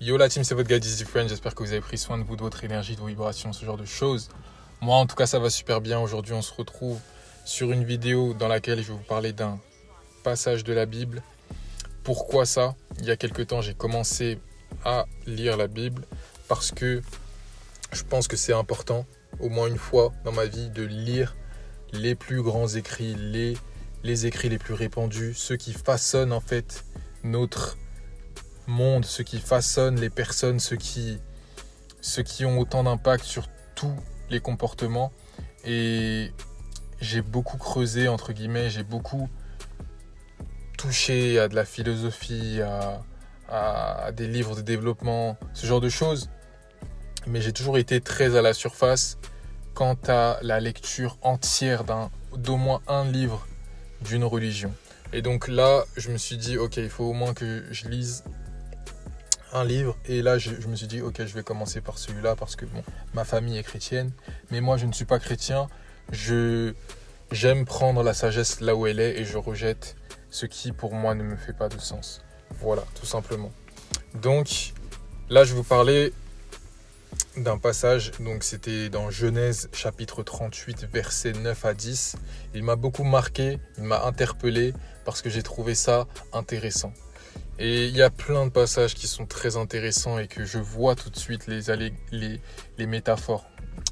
Yo la team, c'est votre gars Dizzy Friend. J'espère que vous avez pris soin de vous, de votre énergie, de vos vibrations, ce genre de choses. Moi, en tout cas, ça va super bien. Aujourd'hui, on se retrouve sur une vidéo dans laquelle je vais vous parler d'un passage de la Bible. Pourquoi ça? Il y a quelques temps, j'ai commencé à lire la Bible parce que je pense que c'est important, au moins une fois dans ma vie, de lire les plus grands écrits, les écrits les plus répandus, ceux qui façonnent en fait notre monde, ceux qui façonnent les personnes, ceux qui ont autant d'impact sur tous les comportements. Et j'ai beaucoup creusé, entre guillemets, j'ai beaucoup touché à de la philosophie, à des livres de développement, ce genre de choses. Mais j'ai toujours été très à la surface quant à la lecture entière d'au moins un livre d'une religion. Et donc là, je me suis dit, ok, il faut au moins que je lise un livre. Et là, je me suis dit, ok, je vais commencer par celui-là parce que bon, ma famille est chrétienne. Mais moi, je ne suis pas chrétien. J'aime prendre la sagesse là où elle est et je rejette ce qui, pour moi, ne me fait pas de sens. Voilà, tout simplement. Donc, là, je vais vous parler d'un passage. Donc, c'était dans Genèse, chapitre 38, versets 9 à 10. Il m'a beaucoup marqué, il m'a interpellé parce que j'ai trouvé ça intéressant. Et il y a plein de passages qui sont très intéressants et que je vois tout de suite les métaphores.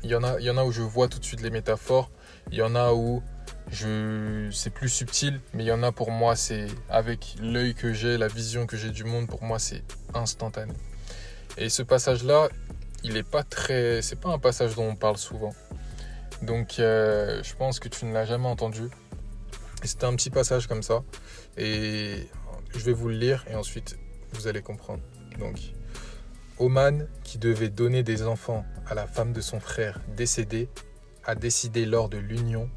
Il y en a où je vois tout de suite les métaphores. Il y en a où c'est plus subtil, mais il y en a pour moi, c'est avec l'œil que j'ai, la vision que j'ai du monde, pour moi, c'est instantané. Et ce passage-là, c'est pas un passage dont on parle souvent. Donc, je pense que tu ne l'as jamais entendu. Et c'était un petit passage comme ça. Et je vais vous le lire et ensuite vous allez comprendre. Donc, Oman, qui devait donner des enfants à la femme de son frère décédé, a décidé lors de l'union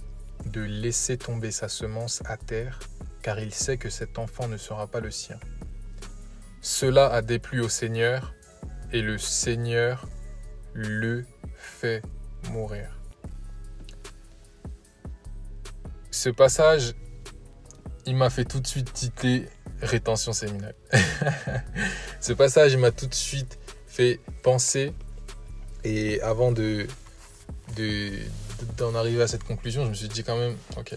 de laisser tomber sa semence à terre, car il sait que cet enfant ne sera pas le sien. Cela a déplu au Seigneur, et le Seigneur le fait mourir. Ce passage, il m'a fait tout de suite titiller rétention séminale. Ce passage, il m'a tout de suite fait penser, et avant d'en arriver à cette conclusion, je me suis dit quand même, ok,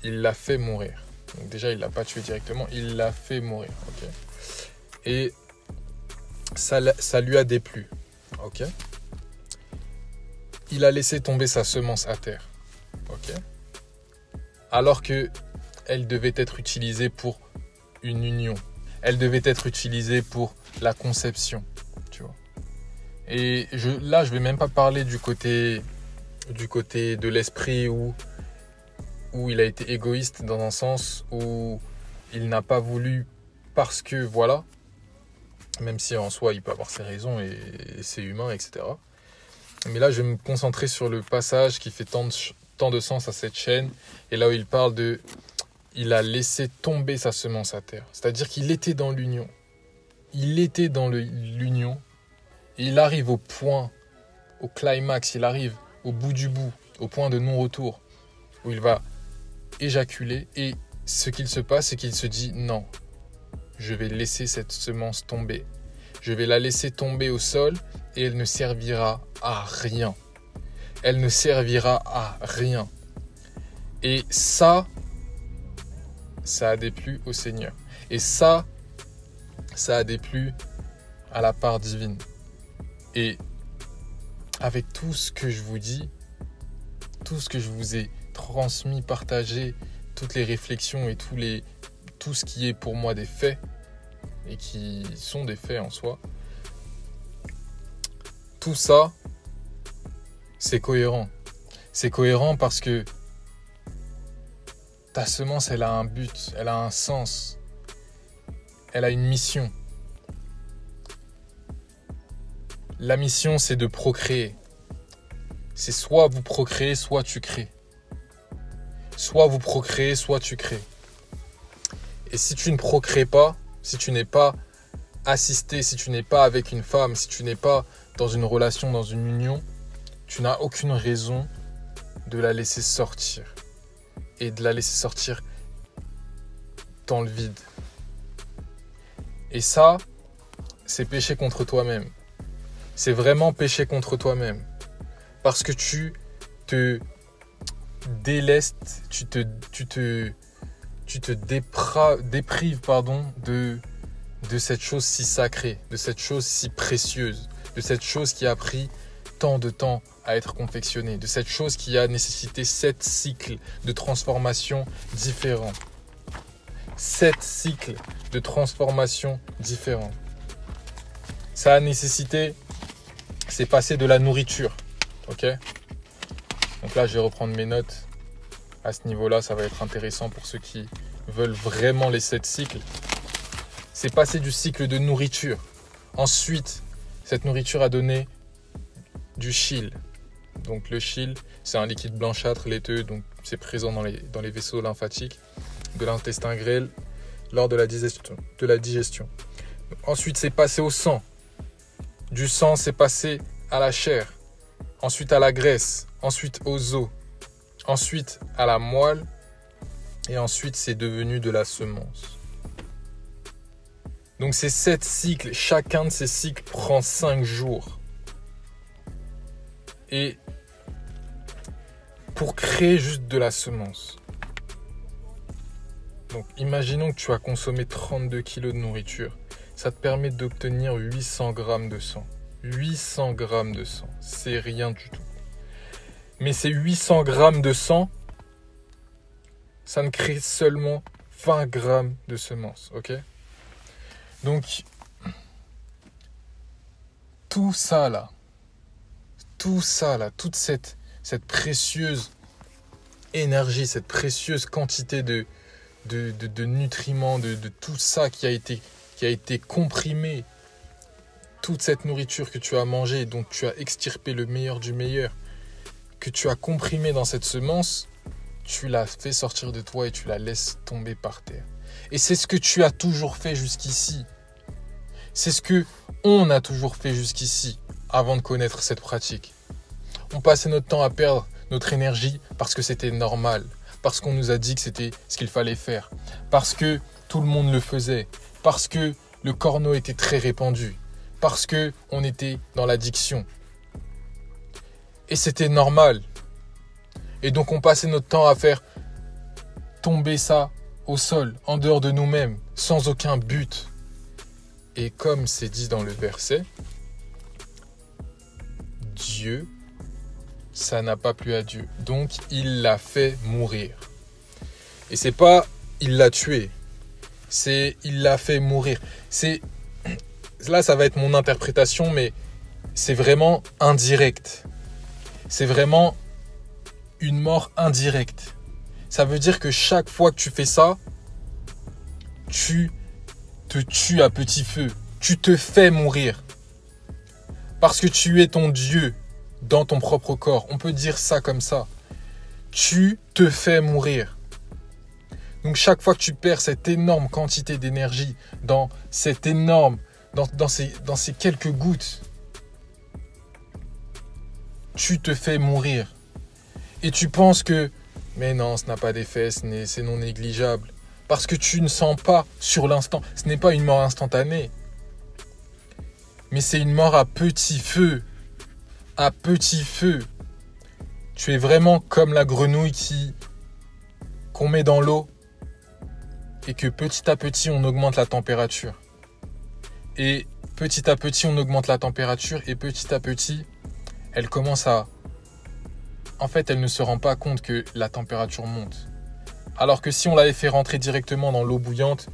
il l'a fait mourir. Donc déjà, il l'a pas tué directement, il l'a fait mourir, ok. Et ça lui a déplu, ok. Il a laissé tomber sa semence à terre, ok. Alors que elle devait être utilisée pour une union. Elle devait être utilisée pour la conception, tu vois. Et là, je vais même pas parler du côté de l'esprit où il a été égoïste dans un sens où il n'a pas voulu parce que voilà, même si en soi il peut avoir ses raisons et c'est humain, etc. Mais là, je vais me concentrer sur le passage qui fait tant de sens à cette chaîne et là où il parle il a laissé tomber sa semence à terre. C'est-à-dire qu'il était dans l'union. Il était dans l'union. Et il arrive au point, au climax, il arrive au bout du bout, au point de non-retour, où il va éjaculer. Et ce qu'il se passe, c'est qu'il se dit non, je vais laisser cette semence tomber. Je vais la laisser tomber au sol et elle ne servira à rien. Elle ne servira à rien. Et ça a déplu au Seigneur. Et ça a déplu à la part divine. Et avec tout ce que je vous dis, tout ce que je vous ai transmis, partagé, toutes les réflexions et tout ce qui est pour moi des faits, et qui sont des faits en soi, tout ça, c'est cohérent. C'est cohérent parce que ta semence, elle a un but, elle a un sens, elle a une mission. La mission, c'est de procréer. C'est soit vous procréez, soit tu crées. Soit vous procréez, soit tu crées. Et si tu ne procrées pas, si tu n'es pas assisté, si tu n'es pas avec une femme, si tu n'es pas dans une relation, dans une union, tu n'as aucune raison de la laisser sortir. Et de la laisser sortir dans le vide. Et ça, c'est pécher contre toi-même. C'est vraiment pécher contre toi-même. Parce que tu te délestes, tu te déprives de cette chose si sacrée, de cette chose si précieuse, de cette chose qui a pris tant de temps à être confectionnée, de cette chose qui a nécessité 7 cycles de transformation différents. 7 cycles de transformation différents. Ça a nécessité, c'est passer de la nourriture, ok ? Donc là, je vais reprendre mes notes. À ce niveau-là, ça va être intéressant pour ceux qui veulent vraiment les 7 cycles. C'est passer du cycle de nourriture. Ensuite, cette nourriture a donné du chyle. Donc le chyle, c'est un liquide blanchâtre, laiteux, donc c'est présent dans les vaisseaux lymphatiques de l'intestin grêle lors de la digestion. Ensuite, c'est passé au sang. Du sang, c'est passé à la chair. Ensuite, à la graisse. Ensuite, aux os. Ensuite, à la moelle. Et ensuite, c'est devenu de la semence. Donc, ces 7 cycles, chacun de ces cycles prend 5 jours. Et pour créer juste de la semence. Donc, imaginons que tu as consommé 32 kg de nourriture. Ça te permet d'obtenir 800 grammes de sang. 800 grammes de sang, c'est rien du tout. Mais ces 800 grammes de sang, ça ne crée seulement 20 grammes de semences, ok ? Donc, tout ça là, toute cette précieuse énergie, cette précieuse quantité de nutriments, de tout ça qui a été comprimé, toute cette nourriture que tu as mangée, dont tu as extirpé le meilleur du meilleur, que tu as comprimé dans cette semence, tu la fais sortir de toi et tu la laisses tomber par terre. Et c'est ce que tu as toujours fait jusqu'ici. C'est ce que on a toujours fait jusqu'ici, avant de connaître cette pratique. On passait notre temps à perdre notre énergie parce que c'était normal, parce qu'on nous a dit que c'était ce qu'il fallait faire, parce que tout le monde le faisait, parce que le corno était très répandu, parce qu'on était dans l'addiction. Et c'était normal. Et donc on passait notre temps à faire tomber ça au sol, en dehors de nous-mêmes, sans aucun but. Et comme c'est dit dans le verset, Dieu, ça n'a pas plu à Dieu. Donc il l'a fait mourir. Et c'est pas il l'a tué, c'est il l'a fait mourir. Là, ça va être mon interprétation, mais c'est vraiment indirect. C'est vraiment une mort indirecte. Ça veut dire que chaque fois que tu fais ça, tu te tues à petit feu. Tu te fais mourir. Parce que tu es ton Dieu dans ton propre corps. On peut dire ça comme ça. Tu te fais mourir. Donc chaque fois que tu perds cette énorme quantité d'énergie dans ces quelques gouttes, tu te fais mourir. Et tu penses que, mais non, ce n'a pas d'effet, c'est non négligeable. Parce que tu ne sens pas sur l'instant. Ce n'est pas une mort instantanée. Mais c'est une mort à petit feu. À petit feu. Tu es vraiment comme la grenouille qu'on met dans l'eau et que petit à petit on augmente la température. Et petit à petit on augmente la température et petit à petit elle commence à... En fait, elle ne se rend pas compte que la température monte. Alors que si on l'avait fait rentrer directement dans l'eau bouillante,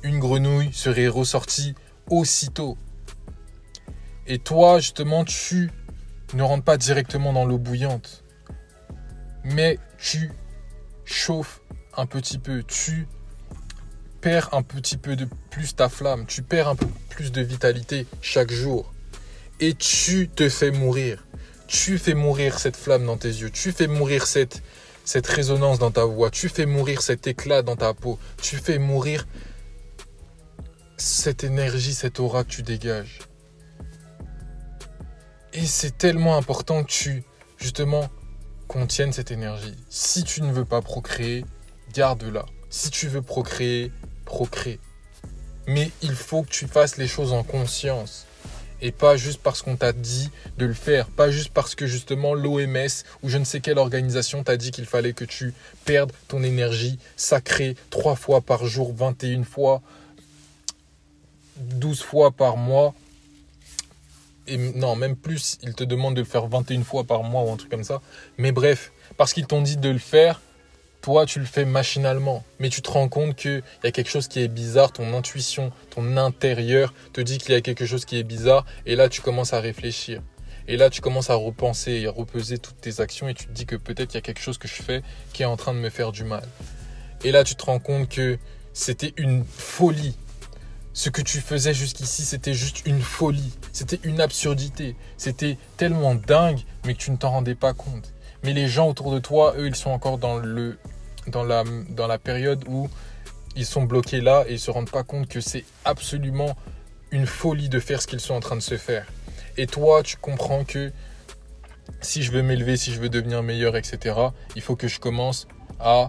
une grenouille serait ressortie aussitôt. Et toi, justement, tu ne rentres pas directement dans l'eau bouillante. Mais tu chauffes un petit peu. Tu perds un petit peu de plus ta flamme. Tu perds un peu plus de vitalité chaque jour. Et tu te fais mourir. Tu fais mourir cette flamme dans tes yeux. Tu fais mourir cette résonance dans ta voix. Tu fais mourir cet éclat dans ta peau. Tu fais mourir cette énergie, cette aura que tu dégages. Et c'est tellement important que tu, justement, contiennes cette énergie. Si tu ne veux pas procréer, garde-la. Si tu veux procréer, procrée. Mais il faut que tu fasses les choses en conscience. Et pas juste parce qu'on t'a dit de le faire. Pas juste parce que justement l'OMS ou je ne sais quelle organisation t'a dit qu'il fallait que tu perdes ton énergie sacrée 3 fois par jour, 21 fois, 12 fois par mois. Et non, même plus, ils te demandent de le faire 21 fois par mois ou un truc comme ça. Mais bref, parce qu'ils t'ont dit de le faire, toi, tu le fais machinalement. Mais tu te rends compte qu'il y a quelque chose qui est bizarre. Ton intuition, ton intérieur te dit qu'il y a quelque chose qui est bizarre. Et là, tu commences à réfléchir. Et là, tu commences à repenser et à repeser toutes tes actions. Et tu te dis que peut-être il y a quelque chose que je fais qui est en train de me faire du mal. Et là, tu te rends compte que c'était une folie. Ce que tu faisais jusqu'ici, c'était juste une folie. C'était une absurdité. C'était tellement dingue, mais que tu ne t'en rendais pas compte. Mais les gens autour de toi, eux, ils sont encore dans la période où ils sont bloqués là et ils ne se rendent pas compte que c'est absolument une folie de faire ce qu'ils sont en train de se faire. Et toi, tu comprends que si je veux m'élever, si je veux devenir meilleur, etc., il faut que je commence à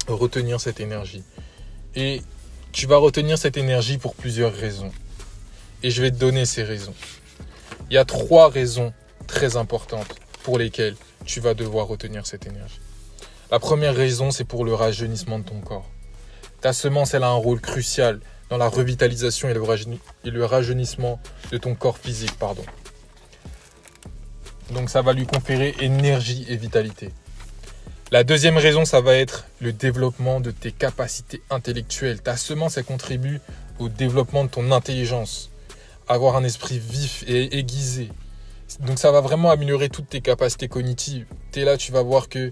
retenir cette énergie. Et tu vas retenir cette énergie pour plusieurs raisons. Et je vais te donner ces raisons. Il y a 3 raisons très importantes pour lesquelles tu vas devoir retenir cette énergie. La première raison, c'est pour le rajeunissement de ton corps. Ta semence, elle a un rôle crucial dans la revitalisation et le rajeunissement de ton corps physique. Donc ça va lui conférer énergie et vitalité. La deuxième raison, ça va être le développement de tes capacités intellectuelles. Ta semence, elle contribue au développement de ton intelligence. Avoir un esprit vif et aiguisé. Donc ça va vraiment améliorer toutes tes capacités cognitives. Tu es là, tu vas voir que,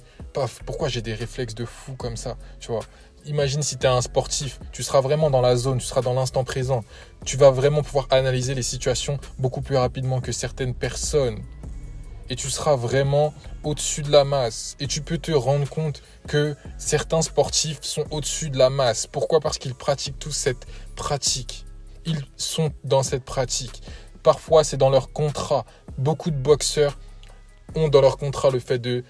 pourquoi j'ai des réflexes de fou comme ça, tu vois. Imagine si tu es un sportif, tu seras vraiment dans la zone, tu seras dans l'instant présent. Tu vas vraiment pouvoir analyser les situations beaucoup plus rapidement que certaines personnes. Et tu seras vraiment au-dessus de la masse. Et tu peux te rendre compte que certains sportifs sont au-dessus de la masse. Pourquoi ? Parce qu'ils pratiquent tous cette pratique. Ils sont dans cette pratique. Parfois, c'est dans leur contrat. Beaucoup de boxeurs ont dans leur contrat le fait de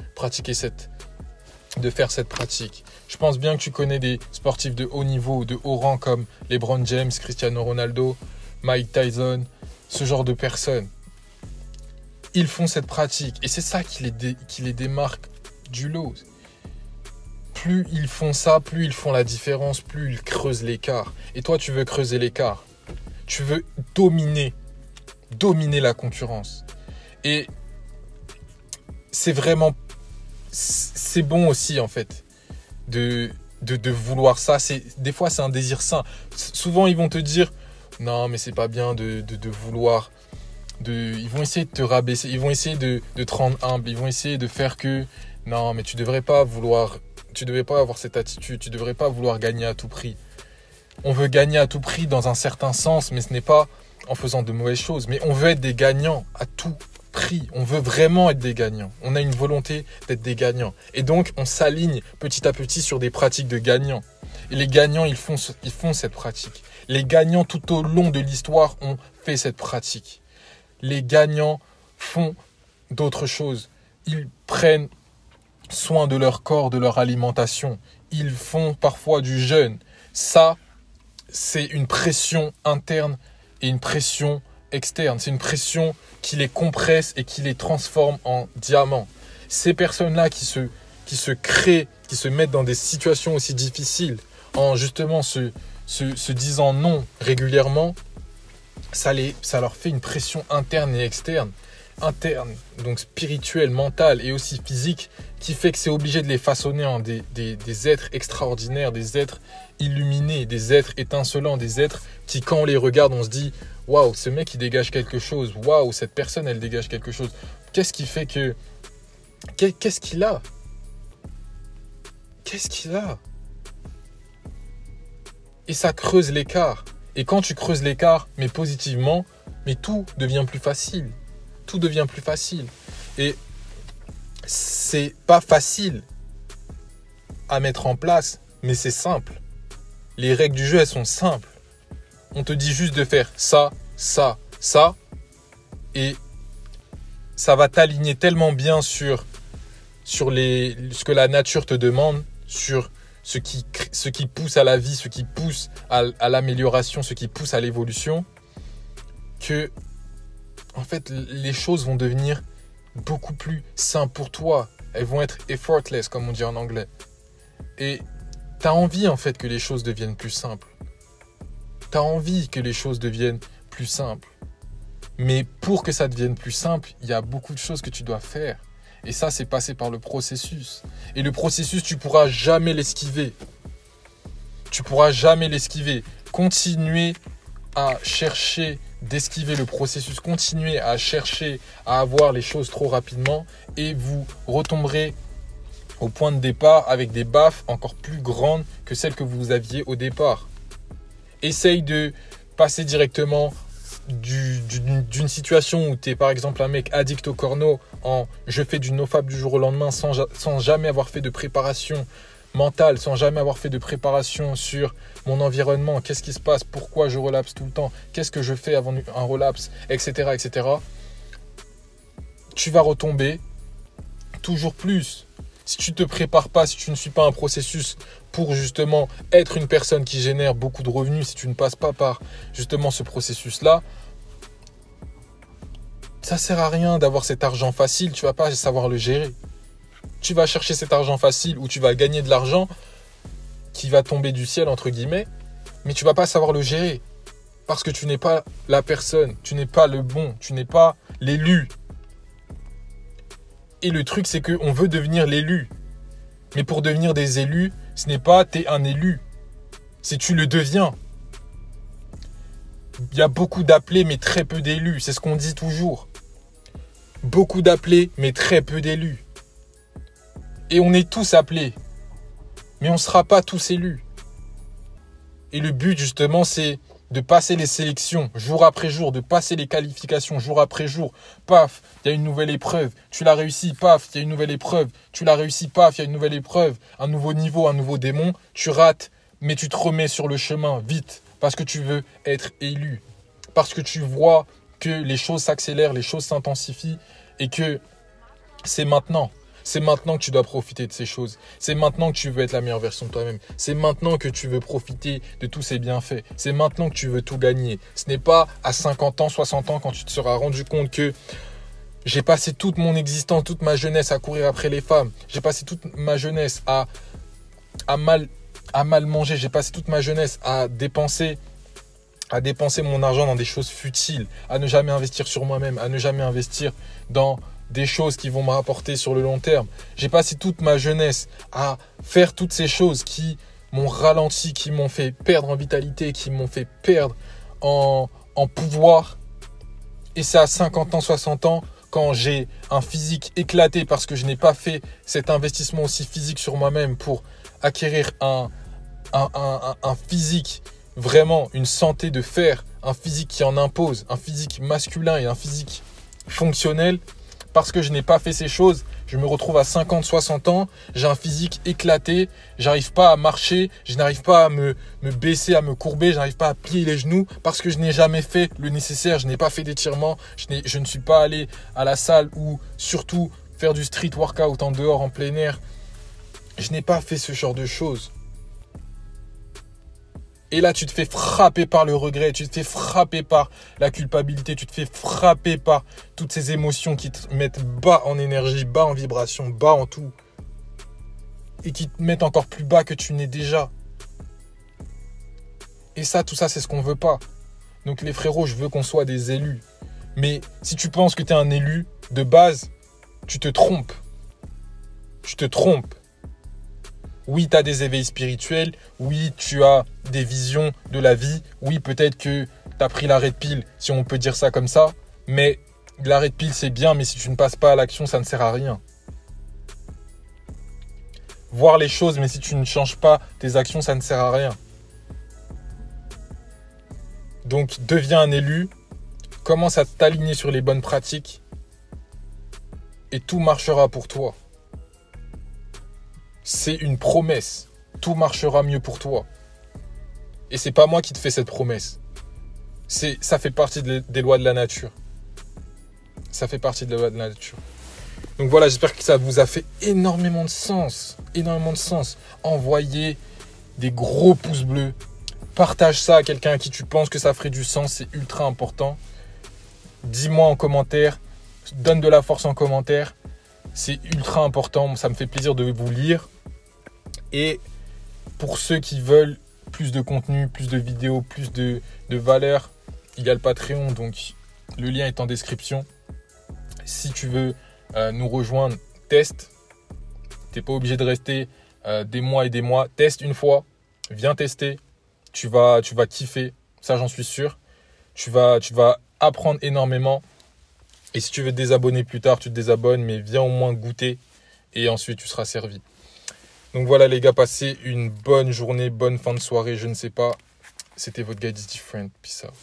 faire cette pratique. Je pense bien que tu connais des sportifs de haut niveau, de haut rang comme LeBron James, Cristiano Ronaldo, Mike Tyson, ce genre de personnes. Ils font cette pratique et c'est ça qui les démarque du lot. Plus ils font ça, plus ils font la différence, plus ils creusent l'écart. Et toi, tu veux creuser l'écart. Tu veux dominer la concurrence. Et c'est bon aussi en fait de vouloir ça. Des fois, c'est un désir sain. Souvent, ils vont te dire non, mais c'est pas bien de vouloir. Ils vont essayer de te rabaisser, ils vont essayer de te rendre humble, ils vont essayer de faire que non, mais tu devrais pas avoir cette attitude, tu devrais pas vouloir gagner à tout prix. On veut gagner à tout prix dans un certain sens, mais ce n'est pas en faisant de mauvaises choses, mais on veut être des gagnants à tout prix. On veut vraiment être des gagnants. On a une volonté d'être des gagnants. Et donc, on s'aligne petit à petit sur des pratiques de gagnants. Et les gagnants, ils font cette pratique. Les gagnants, tout au long de l'histoire, ont fait cette pratique. Les gagnants font d'autres choses. Ils prennent soin de leur corps, de leur alimentation. Ils font parfois du jeûne. Ça, c'est une pression interne et une pression externe. C'est une pression qui les compresse et qui les transforme en diamants. Ces personnes-là qui se créent, qui se mettent dans des situations aussi difficiles, en justement se disant non régulièrement, ça leur fait une pression interne et externe. Interne, donc spirituelle, mentale et aussi physique, qui fait que c'est obligé de les façonner en des êtres extraordinaires, des êtres illuminés, des êtres étincelants, des êtres qui, quand on les regarde, on se dit « Waouh, ce mec, il dégage quelque chose. Waouh, cette personne, elle dégage quelque chose. Qu'est-ce qui fait que... Qu'est-ce qu'il a ? Qu'est-ce qu'il a ?» Et ça creuse l'écart. Et quand tu creuses l'écart, mais positivement, mais tout devient plus facile. Tout devient plus facile. Et c'est pas facile à mettre en place, mais c'est simple. Les règles du jeu, elles sont simples. On te dit juste de faire ça, ça, ça. Et ça va t'aligner tellement bien sur ce que la nature te demande, sur ce qui pousse à la vie, ce qui pousse à l'amélioration, ce qui pousse à l'évolution, que en fait les choses vont devenir beaucoup plus simples pour toi. Elles vont être effortless, comme on dit en anglais. Et tu as envie en fait que les choses deviennent plus simples. Tu as envie que les choses deviennent plus simples. Mais pour que ça devienne plus simple, il y a beaucoup de choses que tu dois faire. Et ça, c'est passer par le processus. Et le processus, tu ne pourras jamais l'esquiver. Tu ne pourras jamais l'esquiver. Continuez à chercher d'esquiver le processus. Continuez à chercher à avoir les choses trop rapidement. Et vous retomberez au point de départ avec des baffes encore plus grandes que celles que vous aviez au départ. Essaye de passer directement d'une situation où tu es par exemple un mec addict au corno en je fais du nofap du jour au lendemain sans jamais avoir fait de préparation mentale, sans jamais avoir fait de préparation sur mon environnement, qu'est-ce qui se passe, pourquoi je relapse tout le temps, qu'est-ce que je fais avant un relapse, etc. etc. Tu vas retomber toujours plus. Si tu ne te prépares pas, si tu ne suis pas un processus pour justement être une personne qui génère beaucoup de revenus, si tu ne passes pas par justement ce processus-là, ça ne sert à rien d'avoir cet argent facile, tu ne vas pas savoir le gérer. Tu vas chercher cet argent facile où tu vas gagner de l'argent qui va tomber du ciel, entre guillemets, mais tu ne vas pas savoir le gérer parce que tu n'es pas la personne, tu n'es pas le bon, tu n'es pas l'élu. Et le truc, c'est qu'on veut devenir l'élu. Mais pour devenir des élus, ce n'est pas t'es un élu. C'est tu le deviens. Il y a beaucoup d'appelés, mais très peu d'élus. C'est ce qu'on dit toujours. Beaucoup d'appelés, mais très peu d'élus. Et on est tous appelés. Mais on ne sera pas tous élus. Et le but, justement, c'est de passer les sélections jour après jour, de passer les qualifications jour après jour. Paf, il y a une nouvelle épreuve, tu l'as réussi, paf, il y a une nouvelle épreuve, tu l'as réussi, paf, il y a une nouvelle épreuve, un nouveau niveau, un nouveau démon, tu rates, mais tu te remets sur le chemin vite, parce que tu veux être élu, parce que tu vois que les choses s'accélèrent, les choses s'intensifient, et que c'est maintenant. C'est maintenant que tu dois profiter de ces choses. C'est maintenant que tu veux être la meilleure version de toi-même. C'est maintenant que tu veux profiter de tous ces bienfaits. C'est maintenant que tu veux tout gagner. Ce n'est pas à 50 ans, 60 ans, quand tu te seras rendu compte que j'ai passé toute mon existence, toute ma jeunesse à courir après les femmes. J'ai passé toute ma jeunesse à mal manger. J'ai passé toute ma jeunesse à dépenser mon argent dans des choses futiles, à ne jamais investir sur moi-même, à ne jamais investir dans des choses qui vont me rapporter sur le long terme. J'ai passé toute ma jeunesse à faire toutes ces choses qui m'ont ralenti, qui m'ont fait perdre en vitalité, qui m'ont fait perdre en pouvoir. Et c'est à 50 ans, 60 ans, quand j'ai un physique éclaté parce que je n'ai pas fait cet investissement aussi physique sur moi-même pour acquérir un physique, vraiment une santé de fer, un physique qui en impose, un physique masculin et un physique fonctionnel. Parce que je n'ai pas fait ces choses, je me retrouve à 50, 60 ans, j'ai un physique éclaté, j'arrive pas à marcher, je n'arrive pas à me baisser, à me courber, je n'arrive pas à plier les genoux parce que je n'ai jamais fait le nécessaire, je n'ai pas fait d'étirement, je ne suis pas allé à la salle ou surtout faire du street workout en dehors, en plein air. Je n'ai pas fait ce genre de choses. Et là, tu te fais frapper par le regret, tu te fais frapper par la culpabilité, tu te fais frapper par toutes ces émotions qui te mettent bas en énergie, bas en vibration, bas en tout. Et qui te mettent encore plus bas que tu n'es déjà. Et ça, tout ça, c'est ce qu'on veut pas. Donc les frérots, je veux qu'on soit des élus. Mais si tu penses que tu es un élu, de base, tu te trompes. Tu te trompes. Oui, tu as des éveils spirituels. Oui, tu as des visions de la vie. Oui, peut-être que tu as pris l'arrêt de pile, si on peut dire ça comme ça. Mais l'arrêt de pile, c'est bien, mais si tu ne passes pas à l'action, ça ne sert à rien. Voir les choses, mais si tu ne changes pas tes actions, ça ne sert à rien. Donc, deviens un élu. Commence à t'aligner sur les bonnes pratiques. Et tout marchera pour toi. C'est une promesse. Tout marchera mieux pour toi. Et c'est pas moi qui te fais cette promesse. Ça fait partie des lois de la nature. Ça fait partie de la loi de la nature. Donc voilà, j'espère que ça vous a fait énormément de sens. Énormément de sens. Envoyez des gros pouces bleus. Partage ça à quelqu'un à qui tu penses que ça ferait du sens. C'est ultra important. Dis-moi en commentaire. Donne de la force en commentaire. C'est ultra important. Ça me fait plaisir de vous lire. Et pour ceux qui veulent plus de contenu, plus de vidéos, plus de valeur, il y a le Patreon. Donc le lien est en description. Si tu veux nous rejoindre, teste. Tu n'es pas obligé de rester des mois et des mois. Teste une fois. Viens tester. Tu vas kiffer. Ça, j'en suis sûr. Tu vas apprendre énormément. Et si tu veux te désabonner plus tard, tu te désabonnes. Mais viens au moins goûter. Et ensuite, tu seras servi. Donc voilà les gars, passez une bonne journée, bonne fin de soirée. Je ne sais pas. C'était votre guide is different. Peace out.